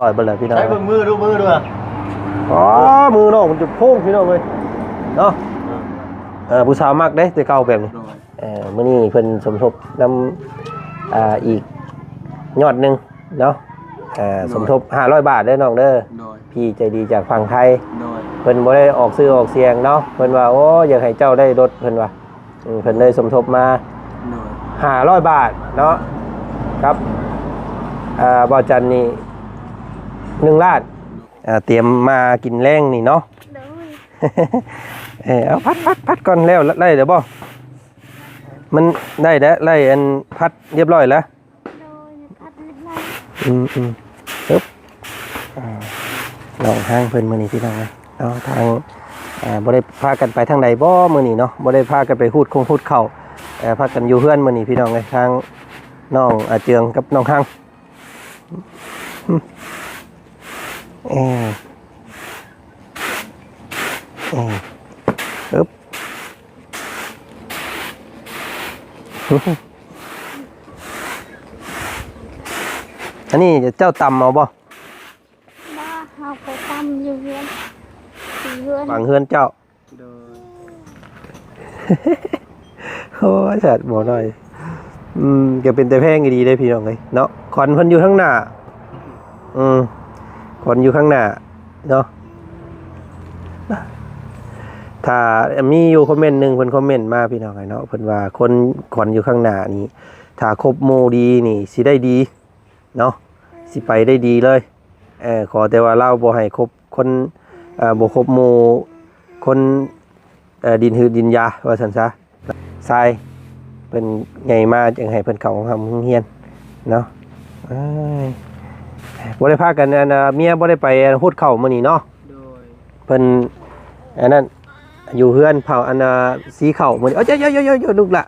ต่อยเบลเลยพี่น้องใช้เบิ่งมือดูมือด้วยอ๋อมือน้องมันจะโค้งพี่น้องเลยเนาะผู้สาวมักได้แต่เก่าแบบนี้มื้อนี้เพิ่นสมทบนำอีกยอดหนึ่งเนาะสมทบ500 บาทเด้อน้องเด้อพี่ใจดีจากฝั่งไทยเพิ่นบ่ได้ออกซื้อออกเสียงเนาะเพิ่นว่าโอ้อยากให้เจ้าได้รถเพิ่นว่าเพิ่นเลยสมทบมา500 บาทเนาะครับบ่จันนี่1 ล้านเตรียมมากินแรงนี่เนาะเอาพัดก่อนแล้วไล่เดี๋ยวบ่มันได้แล้วไล่อันพัดเรียบร้อยแล้วปึ๊บลองห้างเพิ่นมื้อนี้พี่น้องเอาทางบ่ได้พากันไปทางใดบ่มื้อนี้เนาะบ่ได้พากันไปฮูดเข้าพากันอยู่เฮือนมื้อนี้พี่น้องทางน้องเจืองกับน้องฮังปึ๊บอันนี้เจ้าตำเอาบ่เอาไปตำอยู่เฮือนฝั่งเฮือนเจ้าโอ้ยสัตว์บ่หน่อยก็เป็นแต่แพงดีได้พี่น้องเลยเนาะขอนเพิ่นอยู่ข้างหน้าขอนอยู่ข้างหน้าเนาะถ้ามีอยู่คอมเมนต์หนึ่งเพิ่นคอมเมนต์มาพี่น้องเนาะเพิ่นว่าคนขอนอยู่ข้างหน้านี่ถ้าครบหมู่ดีนี่สิได้ดีเนาะสิไปได้ดีเลยขอแต่ว่าเราบ่ให้ครบคนบ่ครบหมู่คนดินหืดดินยาว่าซั่นซะทรายเพิ่นใหญ่มาจังให้เพิ่นเข้าทำเฮียนเนาะบ่ได้พากันเมียบ่ได้ไปฮูดเข้ามื้อนี้เนาะเพิ่นอันนั้นอยู่เฮือนเผาอันสีเข้ามื้อนี้เอ้ยลูกละ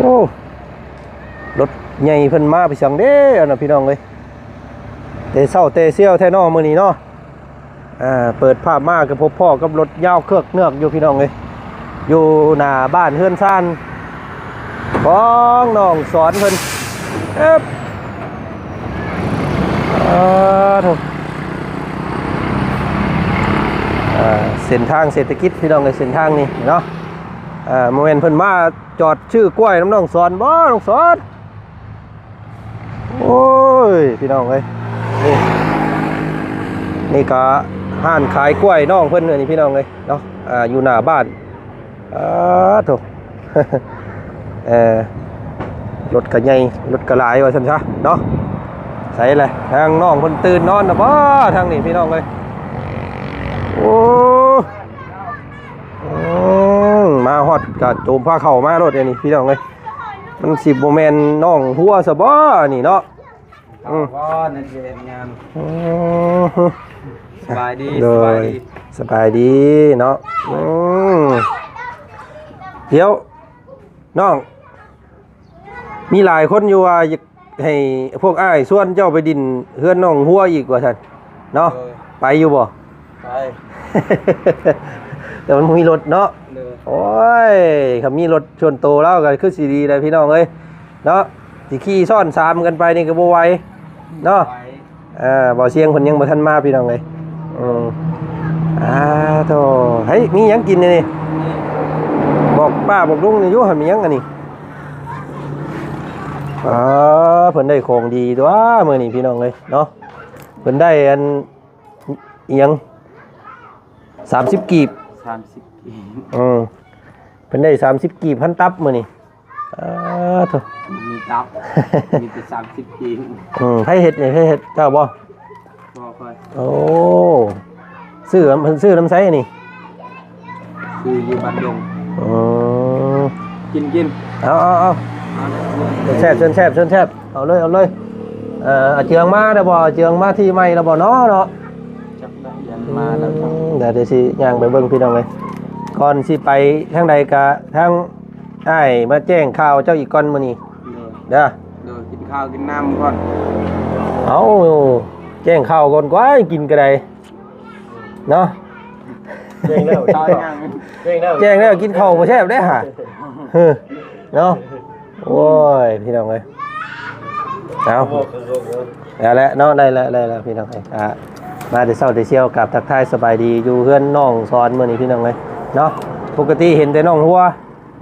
โอ้รถใหญ่เพิ่นมาไปสั่งเด้อนะพี่น้องเอ้ยเตะเช้าเตะเซี่ยวแท้นอมื้อนี้เนาะเปิดภาพมากับพบพ่อกับรถยาวเครือกเนือกอยู่พี่น้องเอ้ยอยู่หน้าบ้านเฮือนซ่านของน้องสอนเพิ่นเส้นทางเศรษฐกิจพี่น้องเอ้ยเส้นทางนี้เนาะโมเมนต์เพิ่นมาจอดชื่อกล้วยน้องสอนบ่น้องสอนโอ้ยพี่น้องเอ้ยนี่ก็ห้านขายกล้วยน้องเพิ่นนี่พี่น้องเอ้ยเนาะอยู่หน้าบ้านโถรถกระใหญ่รถกระหลายว่าซั่นซะเนาะใส่เลยทางน้องเพิ่นตื่นนอนน่ะบ่ทางนี้พี่น้องเอ้ยโอ้มาฮอดกะโจมผ้าเข่ามารถอันนี้พี่น้องเอ้ยมันสิบ่แม่นน้องหัวซะบ่นี่เนาะบ่นั่นเฮ็ดงานสบายดีสบายดีเนาะเดี๋ยวน้องมีหลายคนอยู่ว่าอยากให้พวกอ้ายชวนเจ้าไปดินเฮือนน้องหัวอีกว่าซั่นเนาะไปอยู่บ่ไปแต่มันมีรถเนาะโอ้ยเขามีรถชนโตแล้วก็คือสิดีเลยพี่น้องเอ้ยเนาะสิขี่ซ้อน3กันไปนี่ก็บ่ไหวเนาะบ่เสียงเพิ่นยังบ่ทันมาพี่น้องเอ้ยโธ่เฮ้ยมีหยังกินนี่บอกป้าบอกลุงนี่อยู่หั่นมีหยังอันนี้เพิ่นได้ของดีตัวมื้อนี้พี่น้องเอ้ยเนาะเพิ่นได้อันอีหยัง30 กีบเพิ่นได้30 กีบพันตับมื้อนี้โธ่มีตับมีแต่30กีบให้เฮ็ดนี่ให้เฮ็ดเจ้าบ่ค่อยโอ้ซื้อเพิ่นซื้อน้ำไสนี่คืออยู่บ้านดงกินเอาแซ่บเอาเลยเจืองมาได้บ่เจืองมาที่ใหม่แล้วบ่เนาะจับได้ยันมาแล้วครับเดี๋ยวสิย่างไปเบิ่งพี่น้องเลยก่อนสิไปทางใดก็ทางอ้ายมาแจ้งข่าวเจ้าอีกก่อนมื้อนี้เด้อกินข้าวกินน้ำก่อนเอา แจ้งข้าวก่อนกว่ากินก็ได้เนาะ แจ้งแล้ว ตอนยัง แจ้งแล้ว แจ้งแล้วกินข้าวบ่แซ่บได้ห่าเนาะโอ้ยพี่น้องเอ้ยเอาแล้วเนาะได้แล้วพี่น้องเอ้ยมาแต่เช้าแต่เช้ากับทักทายสบายดีอยู่เฮือนน้องสอนมื้อนี้พี่น้องเอ้ยเนาะปกติเห็นแต่น้องหัว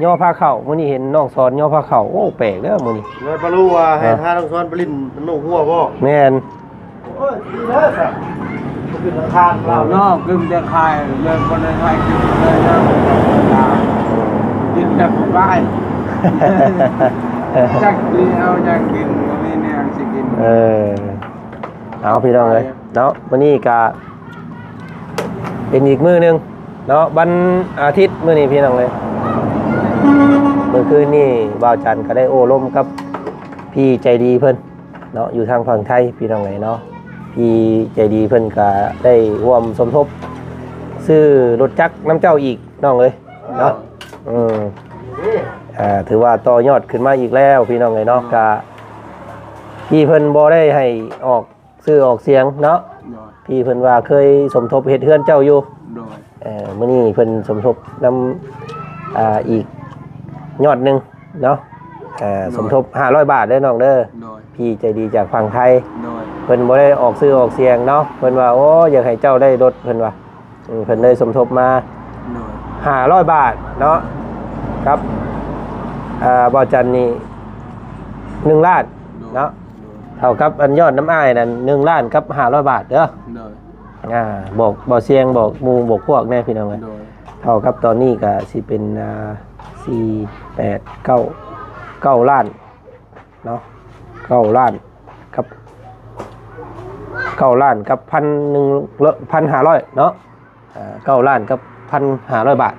ย่อผ้าเข่ามื้อนี้เห็นน้องสอนย่อผ้าเข่าโอ้แปลกเด้อมื้อนี้ เงินปลาลูว่าให้ท่าต้องซ้อนปลิ้นมันหนูหัวบ่ แม่น โอ้ยดีเด้อครับขึ้นราคาเรา นอกกึ่งจะคายเรื่องคนในไทยกินเลยนะกินแบบไร่จักกินเอาจักกินก็มีแนวสิกิน เอาพี่น้องเลยเนาะมื้อนี้ก็เป็นอีกมื้อนึงเนาะวันอาทิตย์มื้อนี้พี่น้องเลยเมื่อคืนนี้บ่าวจันทร์ก็ได้โอ้ร่มกับพี่ใจดีเพิ่นเนาะอยู่ทางฝั่งไทยพี่น้องเลยเนาะพี่ใจดีเพิ่นก็ได้ร่วมสมทบซื้อรถจักรน้ำเจ้าอีกน้องเลยเนาะถือว่าต่อยอดขึ้นมาอีกแล้วพี่น้องเลยเนาะก็พี่เพิ่นบ่ได้ให้ออกซื้อออกเสียงเนาะ โดย พี่เพิ่นว่าเคยสมทบเฮ็ดเฮือนเจ้าอยู่ โดย มื้อนี้เพิ่นสมทบนำอีกยอดหนึงเนาะสมทบ500 บาทเด้อน้องเด้อ โดย พี่ใจดีจากฝั่งไทย โดย เพิ่นบ่ได้ออกซื้อออกเสียงเนาะเพิ่นว่าโอ้อยากให้เจ้าได้รถเพิ่นว่าเพิ่นเลยสมทบมา โดย 500 บาทเนาะครับบ่จันนี่1 ล้านเนาะเท่ากับอันยอดน้ำอ้ายนั่น1 ล้านกับ500 บาทเด้อ โดย บอกบ่เสียงบอกหมู่บอกพวกแน่พี่น้องเอ้ย โดย เท่ากับตอนนี้ก็สิเป็น4 8 9 ล้านเนาะ9 ล้านกับ9 ล้านกับ1,500เนาะ9 ล้านกับ1,500 บาท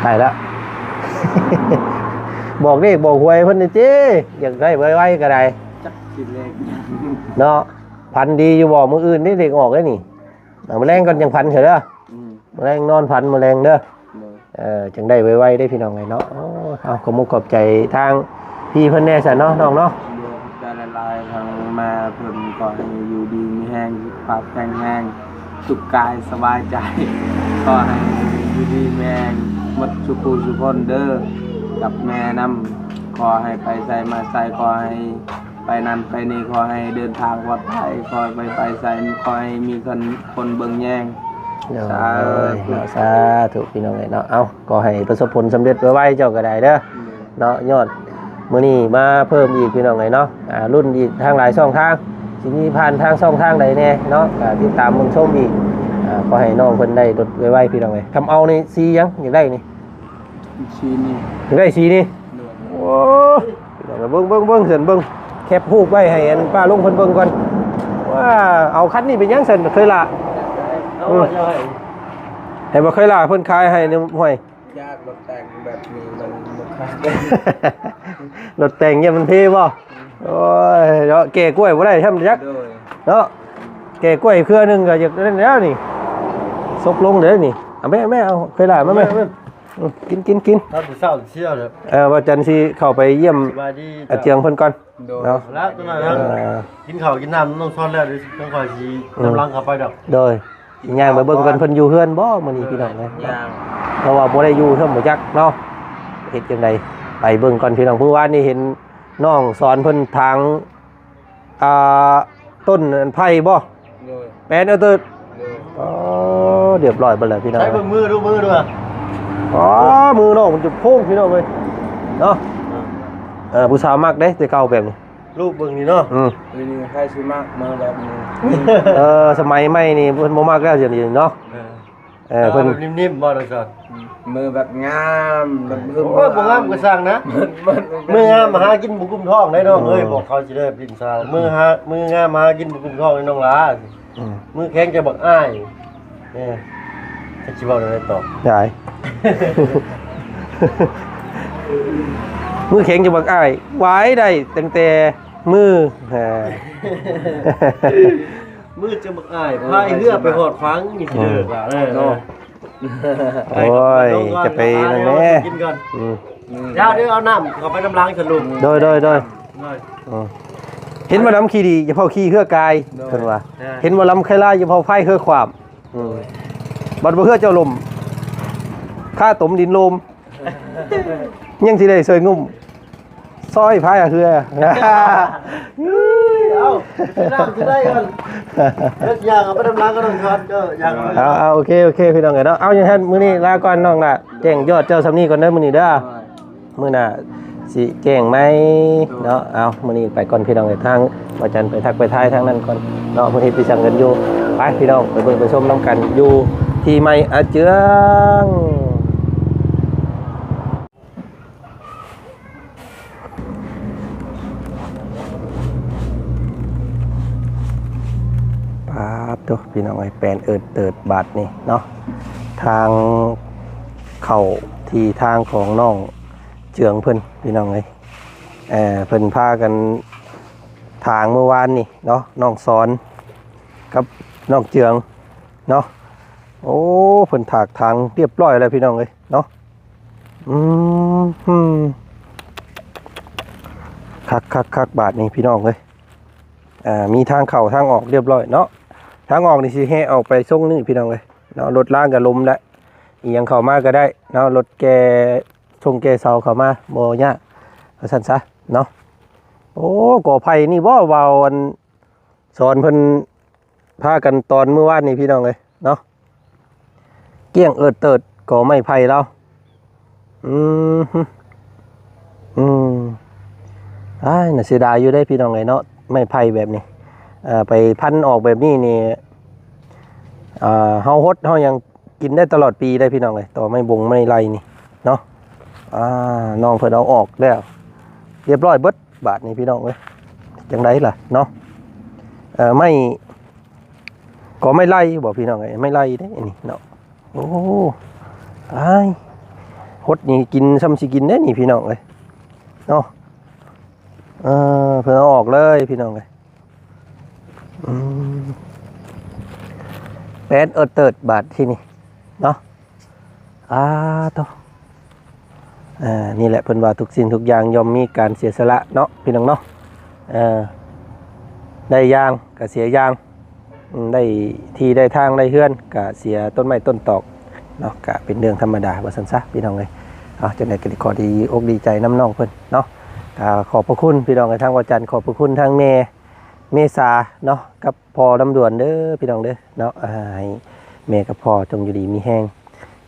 ได้แล้ว บอกเลขบอกหวยเพิ่นนี่ติอยากได้ไวๆก็ได้ จักกินเล็ก เนาะพันดีอยู่บ่มื้ออื่นนี่เด็กออกได้นี่มื้อแรงก่อนจังพันเถอะเด้อมื้อแรงนอนพันมื้อแรงเด้อ โดย จังได้ไวๆได้พี่น้องไงเนาะโอ้เอาขอบมุกขอบใจทางพี่เพิ่นแน่ซะเนาะน้องเนาะ ได้ละลายทางมาเพิ่นก่อนอยู่ดีมีแห้งปรับแข็งแรงสุขกายสบายใจก็ให้อยู่ดีแมงหมดสุขุสุขคนเด้อกับแม่นำขอให้ไปใส่มาใส่ขอให้ไปนั่นไปนี่ขอให้เดินทางปลอดภัยขอให้ไปใส่ขอให้มีคนเบิ่งแย่ง สาธุพี่น้องไงเนาะเอาก็ให้ประสบผลสำเร็จไวๆเจ้าก็ได้เด้อเนาะยอดมื้อนี้มาเพิ่มอีกพี่น้องไงเนาะรุ่นอีกทางหลายช่องทางสิมีผ่านทางช่องทางใดแน่เนาะติดตามเบิ่งชมอีกก็ให้น้องเพิ่นได้รถไวๆพี่น้องไงคำเอานี่สียังอยากได้นี่ ชีนี่ อยากได้สีนี่โอ้พี่น้องเบิ่งเสินเบิ่งแคปรูปไว้ให้อันป้าลุงเพิ่นเบิ่งก่อนว่าเอาคันนี้เป็นยังเสินเคยละ เอาว่าจะให้ ให้บ่เคยล่ะเพิ่นขายให้นี่ห้วย ญาติรถแต่งแบบนี้มันค่าร ถแต่งเนี่ยมันเท่บ่โอ้ยเนาะแก่กล้วยบ่ได้ทำจัก โดย เนาะแก่กล้วยเครือหนึงก็อยากได้แล้วนี่ซกลงเด้อนี่เอาแม่เอาเคยล่ะมาแม่กิน ถ้าผู้เศร้าเชี่ยวเด้อ ว่าจันทร์สิเข้าไปเยี่ยม สบายดี อาเจียงเพิ่นก่อน โดย เนาะ แล้วตัวนั้นกินข้าวกินน้ำต้องซ้อนแล้วเดี๋ยวต้องคอยสิกำลังเข้าไปดอก โดยย่างไปเบิ่งกันเพิ่นอยู่เฮือนบ่มื้อนี้พี่น้องเอ้ย ย่าง เพราะว่าบ่ได้อยู่เทิงบ่จักเนาะเฮ็ดจังไดไปเบิ่งก่อนพี่น้องเมื่อวานนี้เห็นน้องสอนเพิ่นทางต้นไผ่บ่ โดย แม่นเอาเติด โดย อ๋อเรียบร้อยเบิดแล้วพี่น้อง ใช้มือดูมือด้วย อ๋อมือน้องมันจะโค้งพี่น้องเอ้ยเนาะผู้สาวมักเด้แต่เก่าแบบนี้ รูปเบิ่งนี่เนาะ นี่ใครซื้อมากมาแบบนี้ สมัยใหม่นี่เพิ่นบ่มักแล้วจังนี้เนาะเพิ่น นิ่มๆบ่ดอกสัตว์ มือแบบงามแบบ โอ้ยบ่งามก็สร้างนะมืองามมาหากินบุกุมท้องได้น้องเอ้ยบอกเขาสิได้ปรินซาวมืองามมาหากินบุกุมท้องได้น้องหลามือแข็งจะบักอ้ายจะสิเว้าได้ต่อ ได้ มือแข็งจะบักอ้ายไว้ได้ตั้งแต่มือ มือจะบักอ้ายพายเรือไปหอดฟังนี่สิเด้อล่ะเนาะ โอ้ยจะไปนั่นแหละ กินก่อนเดี๋ยวเอาน้ำเข้าไปน้ำล้างสรุป โดย เห็นว่าลำขี้ดีอย่าเผาขี้เฮือกายเพิ่นว่าเห็นว่าลำไข่ลายอย่าเผาไฟเฮือความบัดบ่เฮือเจ้าลมค่าตมดินลมยังสิได้เสยงุ่มซอยพายเฮือ เอาน้ำจะได้กันเฮ็ดอย่างเอาไปทำร้านก็ต้องทอดเด้ออย่าง เอาโอเคพี่น้องเนาะเอาอย่างนั้นมื้อนี้ลาก่อนน้องล่ะแจ้งยอดเจ้าสำนี้ก่อนเด้อมื้อนี้เด้อมื้อหน้าสิแจ้งไหมเนาะเอามื้อนี้ไปก่อนพี่น้องทางอาจารย์ไปทักไปทายทางนั้นก่อนเนาะมื้อนี้ไปสั่งกันอยู่ไปพี่น้องไปเบิ่งไปชมน้ำกันอยู่ที่ใหม่อาเจืองตัวพี่น้องไอ้แปลนเติดบาทนี่เนาะทางเข้าที่ทางของน้องเจืองเพิ่นพี่น้องไอ้เพิ่นพากันทางเมื่อวานนี่เนาะน้องสอนกับน้องเจืองเนาะโอ้เพิ่นถากทางเรียบร้อยแล้วพี่น้องเอ้ยเนาะคักบาทนี่พี่น้องเอ้ยมีทางเข้าทางออกเรียบร้อยเนาะทางออกนี่สิให้ออกไปส่งนี่พี่น้องเลยเนาะรถล่างกับลมได้อีหยังเข้ามาก็ได้เนาะรถแกชงแกเสาเข้ามาบ่ยากว่าซั่นซะเนาะโอ้ก่อไผ่นี่บ่เว้าอันสอนเพิ่นพากันตอนเมื่อวานนี่พี่น้องเลยเนาะเกี้ยงเติดก่อไม้ไผ่เราน่าเสียดายอยู่ได้พี่น้องเลยเนาะไม้ไผ่แบบนี้ไปพันออกแบบนี้นี่เฮาฮดเฮายังกินได้ตลอดปีได้พี่น้องเลยต่อไม่บงไม่ไรนี่เนาะน้องเพิ่นเอาออกแล้วเรียบร้อยเบิดบาทนี่พี่น้องเลยจังไดล่ะเนาะไม่ก็ไม่ไล่บอกพี่น้องเลยไม่ไล่ได้นี่เนาะโอ้ฮดนี่กินซ้ำสิกินได้นี่พี่น้องเลยเนาะเพิ่นเอาออกเลยพี่น้องเลยแปดเติดบาทที่นี่เนาะต่อนี่แหละเพิ่นว่าทุกสิ่งทุกอย่างย่อมมีการเสียสละเนาะพี่น้องเนาะได้ยางก็เสียยางได้ที่ได้ทางได้เฮือนก็เสียต้นไม้ต้นตอกเนาะก็เป็นเรื่องธรรมดาว่าซั่นซะพี่น้องเอ้ยจังได๋ก็ขอดีอกดีใจน้ำน้องเพิ่นเนาะก็ขอบพระคุณพี่น้องทางวัดจันทร์ขอบพระคุณทางเมษาเนาะกับพ่อลำดวนเด้อพี่น้องเด้อเนาะให้แม่กับพ่อจงอยู่ดีมีแห้ง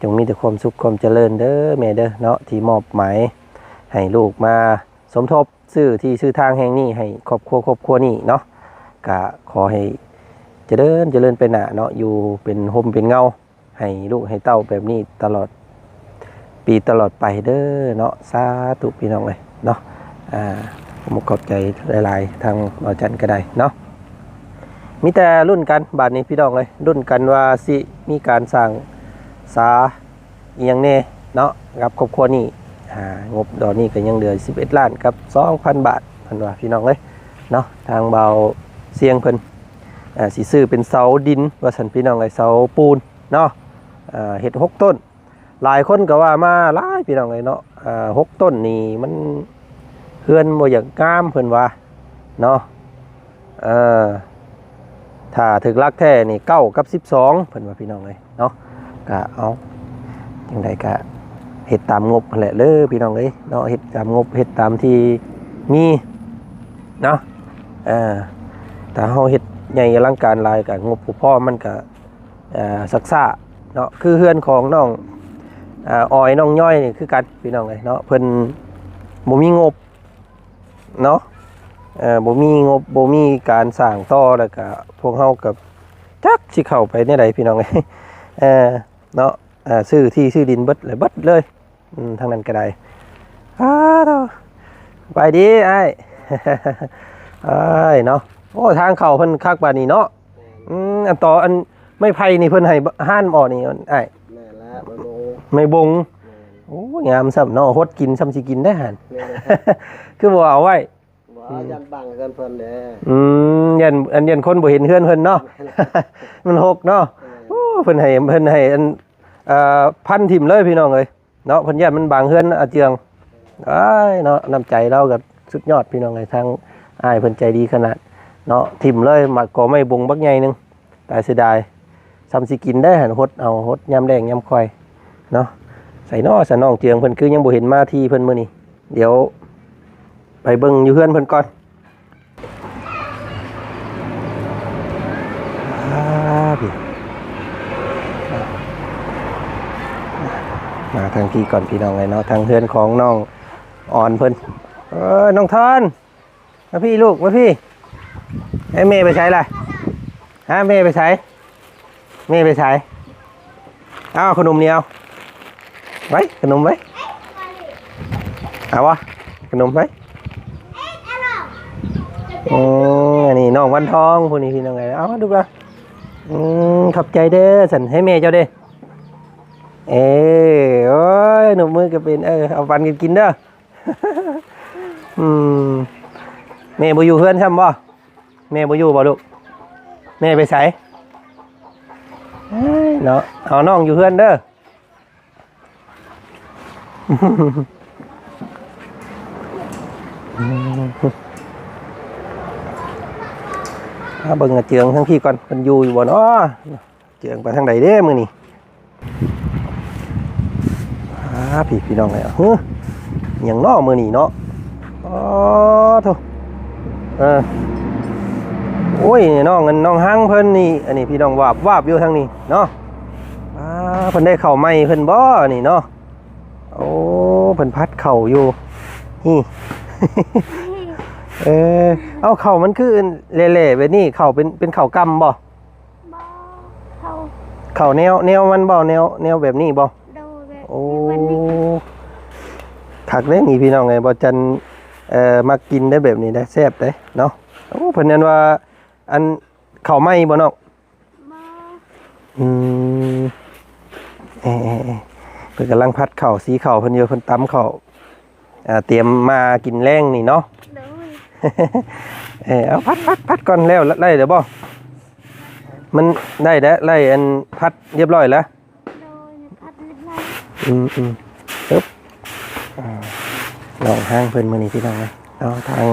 จงมีแต่ความสุขความเจริญเด้อแม่เด้อเนาะที่มอบหมายให้ลูกมาสมทบซื้อที่ซื้อทางแห่งนี้ให้ครอบครัวนี้เนาะก็ขอให้เจริญไปหน้าเนาะอยู่เป็นห่มเป็นเงาให้ลูกให้เต้าแบบนี้ตลอดปีตลอดไปเด้อเนาะสาธุพี่น้องเลยเนาะผมขอบใจหลายๆทางอาจารย์ก็ได้เนาะมีแต่รุ่นกันบาทนี้พี่น้องเลยรุ่นกันว่าสิมีการสร้างสาอีหยังแน่เนาะกับครอบครัวนี้งบดอกนี้ก็ยังเหลือ11ล้านกับ 2,000 บาทเพิ่นว่าพี่น้องเลยเนาะทางเบาเสียงเพิ่นสิซื้อเป็นเสาดินว่าซั่นพี่น้องเลยเสาปูนเนาะเฮ็ด6ต้นหลายคนก็ว่ามาหลายพี่น้องเลยเนาะ6ต้นนี่มันเฮือนบ่อย่างงามเพิ่นว่าเนาะถ้าถึกลักแท้นี่9กับ12เพิ่นว่าพี่น้องเลยเนาะก็เอาจังไดก็เฮ็ดตามงบแหละเด้อพี่น้องเอ้ยเนาะเฮ็ดตามงบเฮ็ดตามที่มีเนาะถ้าเฮาเฮ็ดใหญ่อลังการหลายก็งบผู้พ่อมันก็ซักซ่าเนาะคือเฮือนของน้องออยน้องย่อยนี่คือกันพี่น้องเอ้ยเนาะเพิ่นบ่มีงบเนาะบ่มีงบบ่มีการสร้างต่อแล้วก็พวกเฮากับจักสิเข้าไปในใดพี่น้องเอ้ยเนาะซื้อที่ซื้อดินเบิดเลยทางนั้นก็ได้ไปดีไอ้ เนาะโอ้ทางเข้าเพิ่นคักบาดนี้เนาะอันต่ออันไม่ไผนี่เพิ่นให้ห้านบ่นี่ไอ้แม่ละไม่บงโอ้งามซ้ำเนาะฮดกินซ้ำสิกินได้หั่น คือบ่เอาไว้ยันบังกันเพิ่นเด้ยันคนบ่เห็นเฮือนเพิ่นเนาะ มันหกเนาะโอ้เพิ่นให้อันพันถิ่มเลยพี่น้องเอ้ยเนาะเพิ่นยันมันบางเฮือนอาเจืองเนาะน้ำใจเราก็สุดยอดพี่น้องเอ้ยทาง อ้ายเพิ่นใจดีขนาดเนาะทิ่มเลยมาก่อไม่บงบักใหญ่นึงแต่เสียดายซ้ำสิกินได้หั่นหดเอาหดยามแดงยามค่อยเนาะใส่น้อสะน้องเจียงเพิ่นคือยังบ่เห็นมาที่เพิ่นมื้อนี้เดี๋ยวไปเบิ่งอยู่เฮือนเพิ่นก่อนพี่มาทางพี่ก่อนพี่น้องเลยเนาะทางเฮือนของน้องอ่อนเพิ่นน้องทอนมาพี่ลูกมาพี่ให้เมย์ไปใช้ล่ะฮะเมย์ไปใช้เมย์ไปใช้เอาขนมเหนียวไว้ขนมไว้เอาวะขนมไว้อันนี้น้องวันทองพวกนี้พี่น้องไงเอาดูละขอบใจเด้อฉันให้เมย์เจ้าเด้โอ้ยหนุ่มมือก็เป็นเอาฟันกินเด้อแม่บ่อยู่เพื่อนใช่บ่แม่บ่อยู่บ่ลูกแม่ไปไสเนาะเอาน้องอยู่เพื่อนเด้อเบิ่งเจืองทั้งพี่ก่อนมันอยู่บ่เนาะเจืองไปทางใดเด้มื้อนี้พี่น้องเลยอย่างน้อมื้อนี้เนาะอ๋อโธ่โอ้ยน้องหังเพิ่นนี่อันนี้พี่น้องวาบอยู่ทางนี้เนาะเพิ่นได้เข้าใหม่เพิ่นบ่นี่เนาะโอ้เพิ่นพัดเข้าอยู่นี่ เอาเข้ามันคือเละๆแบบนี้เข้าเป็นเข้ากำบ่ บ่เขา เข้าแนวมันบ่แนวแบบนี้บ่ โดยแบบ โอ้คักเด้นี่พี่น้องไงบ่จันมากินได้แบบนี้ได้แซ่บเด้เนาะโอ้เพิ่นนั่นว่าอันข้าวไหม้บ่น้อง บ่ เพิ่นกำลังพัดข้าวสีข้าวเพิ่นอยู่เพิ่นตำข้าวเตรียมมากินแรงนี่เนาะ โดย เอาพัดก่อนแล้วไล่เดี๋ยวบ่มันได้แล้วไล่อันพัดเรียบร้อยแล้ว โดยพัดลิบไล ปึ๊บน้องห้างเพิ่นมื้อนี้พี่น้องนะเนาะทาง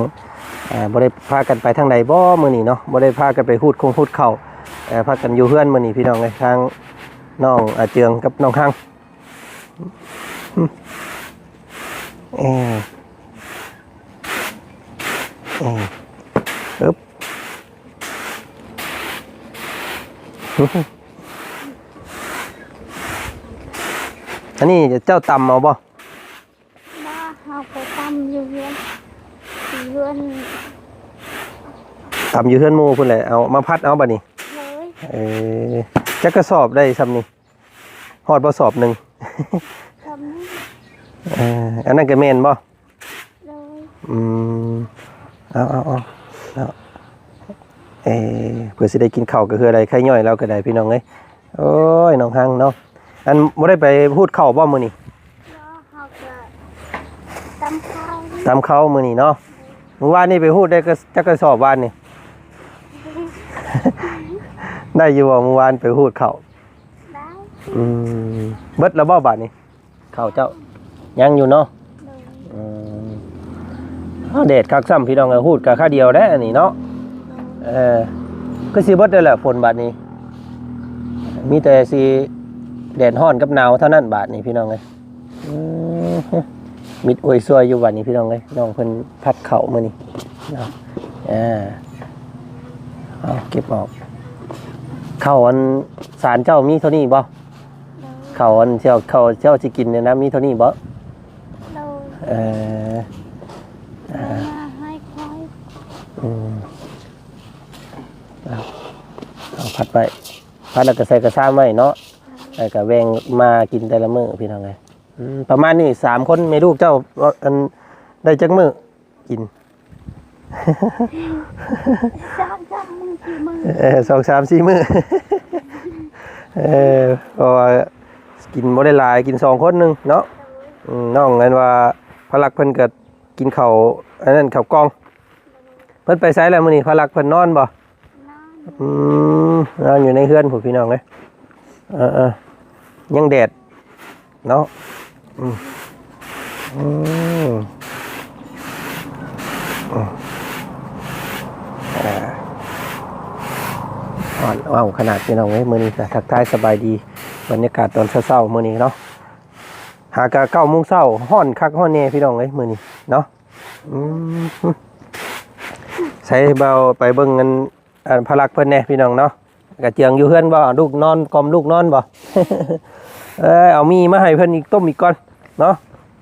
บ่ได้พากันไปทางใดบ่มื้อนี้เนาะบ่ได้พากันไปฮูดเข้าพากันอยู่เฮือนมื้อนี้พี่น้องเอ้ยทางน้องเจืองกับน้องห้างปึ๊บอันนี้เจ้าตำเอาบ่ บ่เฮาก็ตำอยู่เฮือนเฮือน ตำอยู่เฮือนหมู่พุ่นแหละเอามาพัดเอาบัดนี้ เลย จักกระสอบได้ซ้ำนี่ฮอดบ่สอบหนึง ทำนี้ อันนั้นก็แม่นบ่ เลย เอาเพื่อสิได้กินข้าวก็คืออะไรไข่ย่อยเราก็ได้พี่น้องเอ้ยโอ้ยน้องหังเนาะอันบ่ได้ไปพูดข้าวบ่มื้อนี้ บ่เฮาก็ตำข้าว ตามข้าวมื้อนี้เนาะเมื่อวานนี่ไปพูดได้ก็จักกระสอบวานนี่ ได้อยู่บ่เมื่อวานไปพูดข้าว ได้ เบิดแล้วบ่บาดนี้ข้าวเจ้ายังอยู่เนาะ เลย แดดคักซ้ำพี่น้องเอ้ยพูดก็ค่าเดียวได้อันนี้เนาะก็สิเบิดได้แหละฝนบาดนี้มีแต่สิแดดร้อนกับหนาวเท่านั้นบาดนี้พี่น้องเอ้ยมิดอวยซวยอยู่บาดนี้พี่น้องเอ้ยน้องเพิ่นพัดเข้ามื้อนี้เนาะเอาเก็บออกข้าวอันศาลเจ้ามีเท่านี้บ่ เลย ข้าวอันเจ้าสิกินเนี่ยนะมีเท่านี้บ่ เลย มาให้คอย เอาพัดไปพัดแล้วก็ใส่กระซ้ำไว้เนาะแล้วก็แวงมากินแต่ละมื้อพี่น้องไงประมาณนี้3คนแม่ลูกเจ้าอันได้จักมื้อกิน 3-4 มื้อ 2-3-4 มื้อ เพราะว่ากินบ่ได้หลายกิน2คนนึงเนาะน้องนั้นว่าพลักเพิ่นก็กินข้าวอันนั้นข้าวกล้องเพิ่นไปไสแล้วมื้อนี้พลักเพิ่นนอนบ่ นอน นอนอยู่ในเฮือนผมพี่น้องเลยยังแดดเนาะ อ่อนว้าวขนาดพี่น้องเอ้ยมื้อนี้ก็ทักทายสบายดีบรรยากาศตอนเช้าๆมื้อนี้เนาะหากะ9 โมงเช้าฮ้อนคักฮ้อนแน่พี่น้องเอ้ยมื้อนี้เนาะใช้เบาไปเบิ่งกันพลักเพิ่นแน่พี่น้องเนาะกะเจียงอยู่เฮือนบ่ลูกนอนกล่อมลูกนอนบ่ เอามีมาให้เพิ่นอีกต้มอีกก่อนเนาะ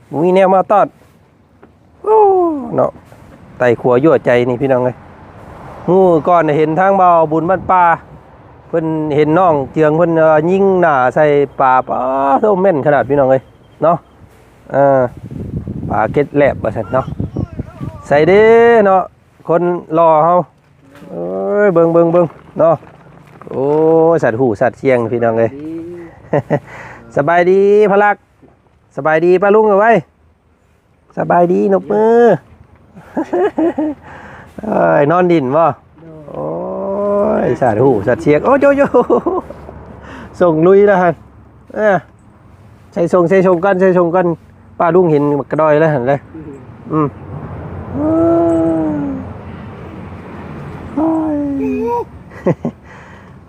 บ่มีแนวมาตอดโอ้เนาะไต่ขัวยั่วใจนี่พี่น้องเอ้ยงูก่อนเห็นทางเบาบุญบ้านป่าเพิ่นเห็นน้องเจียงเพิ่นยิงหน้าใส่ป่าป้าโตแม่นขนาดพี่น้องเอ้ยเนาะป่าเก็ดแลบว่าซั่นเนาะใส่เด้เนาะคนรอเฮาเอ้ยเบิ่งเนาะโอ้สัตว์หูสัตว์เสียงพี่น้องเอ้ย สบายดีพลักสบายดีป้าลุงเอาไว้สบายดีนกมือ เอ้ยนอนดินบ่โอ้ยสัตว์หูสัตว์เสียงโอ้โยส่งลุยแล้วฮะใส่ส่งกันป้าลุงเห็นกระดอยแล้วหันเลย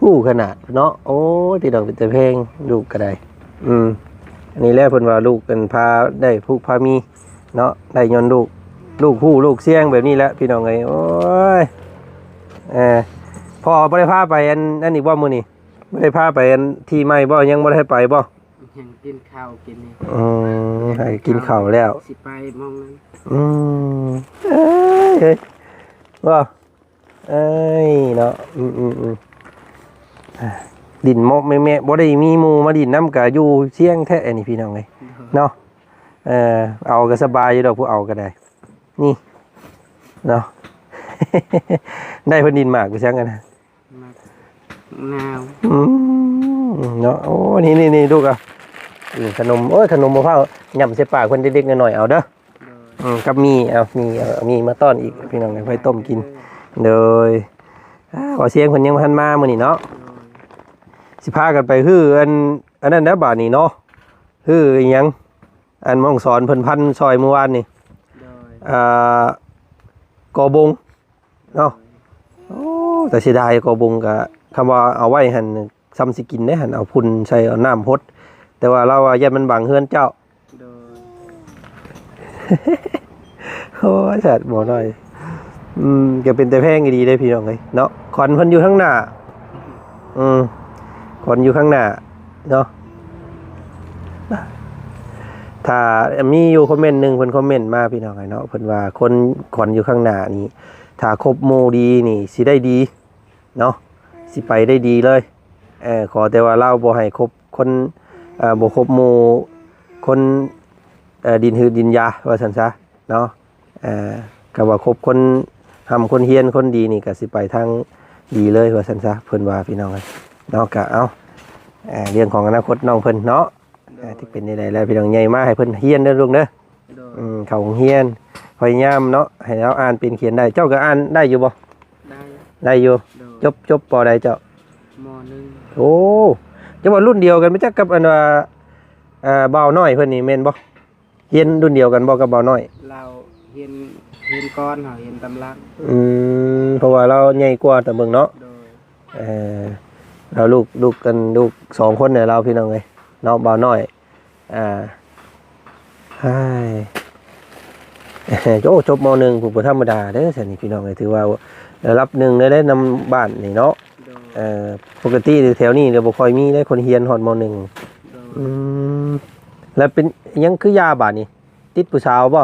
หูขนาดเนาะโอ้ตีดอกเป็นแต่เพลงลูกก็ได้อันนี้แหละเพิ่นว่าลูกเป็นพาได้ผูกพามีเนาะได้ย้อนลูกผู้ลูกเสียงแบบนี้แหละพี่น้องเอ้ยโอ้ยพ่อบ่ได้พาไปอันนี้บ่มื้อนี้บ่ได้พาไปอันที่ใหม่บ่ยังบ่ได้ไปบ่ยังกินข้าวกินนี่ให้กินข้าวแล้วสิไปมองนั้นว่าเนาะดินมกแม่บ่ได้มีหมู่มาดินน้ำกะอยู่เชียงแท้อันนี้พี่น้องเอ้ยเนาะเอาก็สบายอยู่ดอกผู้เอาก็ได้นี่เนาะ ได้เพิ่นดินมากกูซังกันนะนาวเนาะโอ้นี่ลูกอ่ะขนมโอ้ยขนมมะพร้าวย่ำใส่ปากเพิ่นเด็กๆหน่อยๆเอาเด้อกับมีมาต้อนอีกพี่น้องไว้ต้มกินโดยขอเสียงเพิ่นยังบ่ทันมามื้อนี้เนาะสิพากันไปฮื้ออันนั้นเด้อบาดนี้เนาะฮื้ออีหยังอันมองสอนเพิ่นพันซอยเมื่อวานนี่กอบงเนาะโอ้แต่เสียดายกอบงก็คำว่าเอาไว้หั่นซ้ำสิกินได้หั่นเอาพุ่นใส่เอาน้ำพดแต่ว่าเราว่ายันมันบังเฮือนเจ้าโอ้ยสัตว์บ่น้อยก็เป็นแต่แพงดีได้พี่น้องเอ้ยเนาะขอนเพิ่นอยู่ข้างหน้าขอนอยู่ข้างหน้าเนาะถ้ามีอยู่คอมเมนต์นึงเพิ่นคอมเมนต์มาพี่น้องเนาะเพิ่นว่าคนขอนอยู่ข้างหน้านี่ถ้าครบหมู่ดีนี่สิได้ดีเนาะสิไปได้ดีเลยขอแต่ว่าเราบ่ให้ครบคนบ่ครบหมู่คนดินหืดดินยาว่าซั่นซะเนาะก็ว่าครบคนทำคนเฮียนคนดีนี่ก็สิไปทางดีเลยว่าซั่นซะเพิ่นว่าพี่น้องเนาะก็เอาเรื่องของอนาคตน้องเพิ่นเนาะที่เป็นได้แล้วพี่น้องใหญ่มาให้เพิ่นเฮียนเด้อลูกเด้อเข้าเฮียนพยายามเนาะให้เราอ่านเป็นเขียนได้เจ้าก็อ่านได้อยู่บ่ได้อยู่จบปอใดเจ้าม.1โอ้จะว่ารุ่นเดียวกันมั้ยจักกับอันว่าบ่าวน้อยเพิ่นนี่แม่นบ่เฮียนรุ่นเดียวกันบ่กับบ่าวน้อยเราเฮียนก้อนเฮาเฮียนตำลักเพราะว่าเราใหญ่กว่าแต่เบิ่งเนาะเราลูกกันลูก2คนเนี่ยเราพี่น้องเอ้ยเนาะบ่าวน้อยโอ้จบม.1ผู้บ่ธรรมดาเด้อซั่นนี่พี่น้องเอ้ยถือว่ารับหนึ่งได้นำบ้านนี่เนาะปกติแถวนี้เดี๋ยวบ่ค่อยมีได้คนเฮียนฮอดม.1แล้วเป็นยังคือยาบาดนี่ติดผู้สาวบ่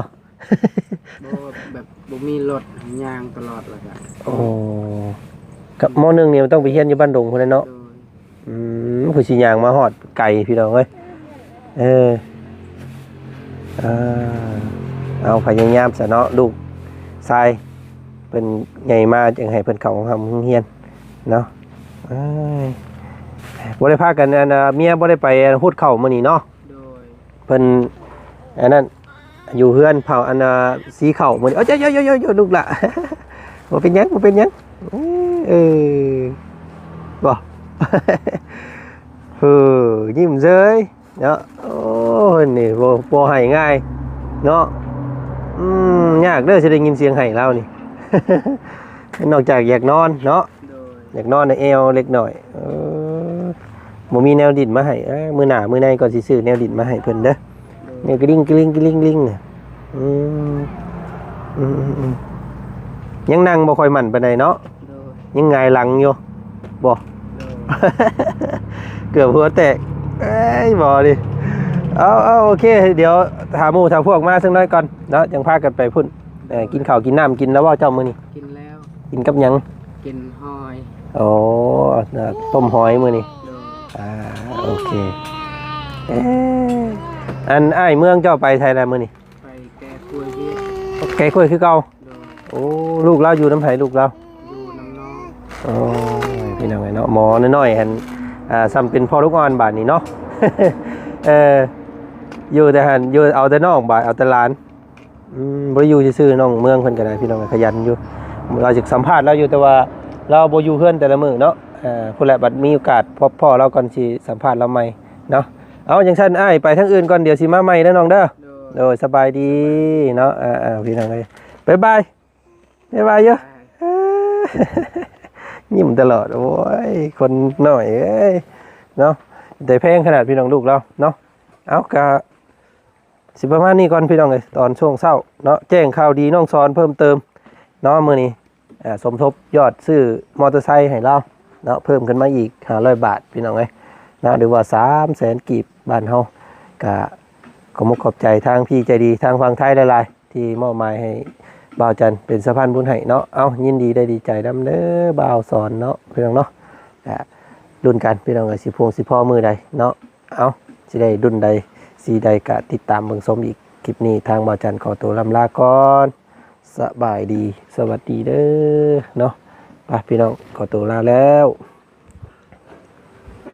แบบบ่มีรถย่างตลอดเลยครับโอ้กับม.1นี่มันต้องไปเฮียนอยู่บ้านดงพุ่นเนาะคือสิย่างมาฮอดไกลพี่น้องเอ้ยเอาพยายามซะเนาะลูกชายเพิ่นใหญ่มาจังให้เพิ่นเข้าทำเฮียนเนาะบ่ได้พากันเมียบ่ได้ไปฮูดเข้ามื้อนี้เนาะเพิ่นอันนั้นอยู่เฮือนเผาสีเข้ามื้อนี้เอ้ยลูกล่ะบ่เป็นหยังบ่ยิ้มเซ้ยเนาะโอ้นี่บ่ให้ง่ายเนาะยากเด้อสิได้ยินเสียงไห้เรานี่ นอกจากอยากนอนเนาะ อยากนอนในเอวเล็กหน่อยบ่มีแนวดินมาให้มื้อหน้ามื้อในก่อนสิซื้อแนวดินมาให้เพิ่นเด้อเนี่ยกระลิ่งเนี่ยยังนั่งบ่ค่อยมั่นปานใดเนาะ โดย ยังไงหลังอยู่บ่ โดย เกือบหัวแตกเอ้ยบ่ดิเอาโอเคเดี๋ยวถามหมู่ถามพวกมาสักหน่อยก่อนเนาะจังพากันไปพุ่นกินข้าวกินน้ำกินแล้วว่าเจ้ามื้อนี้ กินแล้ว กินกับหยัง กินหอย โอ้ต้มหอยมื้อนี้ โดย โอเคอันอ้ายเมืองเจ้าไปไทยแล้วมื้อนี้ ไปแก้คุยเวียด แกคุยคือเก่า โดย โอ้ลูกเราอยู่น้ำไผลูกเรา อยู่น้ำน้อง โอ้ยพี่น้องไงเนาะหมอน้อยๆหั่นซ้ำเป็นพ่อลูกอ่อนบาดนี้เนาะ อยู่แต่หั่นอยู่เอาแต่น้องบาดเอาแต่หลานบ่ได้อยู่ซื่อๆน้องเมืองเพิ่นก็ได้พี่น้องขยันอยู่เราจะสัมภาษณ์เราอยู่แต่ว่าเราบ่อยู่เฮือนแต่ละมื้อเนาะผู้แลบัดมีโอกาสพบพ่อเราก่อนสิสัมภาษณ์เราใหม่เนาะเอาจังซั่นอ้ายไปทางอื่นก่อนเดี๋ยวสิมาใหม่เด้อน้องเด้อ โดย สบายดีเนาะพี่น้องเอ้ยบ๊ายบายเยอะ ยิ้มตลอดโอ้ยคนหน่อยเอ้ยเนาะแต่แพงขนาดพี่น้องลูกเราเนาะเอากะสิประมาณนี้ก่อนพี่น้องเลยตอนช่วงเช้าเนาะแจ้งข่าวดีน้องสอนเพิ่มเติมเนาะมื้อนี้สมทบยอดซื้อมอเตอร์ไซค์ให้เราเนาะเพิ่มขึ้นมาอีก500 บาทพี่น้องเอ้ยนะหรือว่า300,000 กีบบ้านเฮากะขอขอบใจทางพี่ใจดีทางฝั่งไทยหลายๆที่มอบหมายให้บ่าวจันเป็นสะพานบุญให้เนาะเอายินดีได้ดีใจนำเด้อบ่าวสอนเนาะพี่น้องเนาะรุ่นกันพี่น้องเอ้ยสิพงสิพ่อมือใดเนาะเอาสิได้รุ่นใดสีใดกะติดตามเบิ่งชมอีกคลิปนี้ทางบ่าวจันขอตัวลำลาก่อนสบายดีสวัสดีเด้อเนาะไปพี่น้องขอตัวลาแล้ว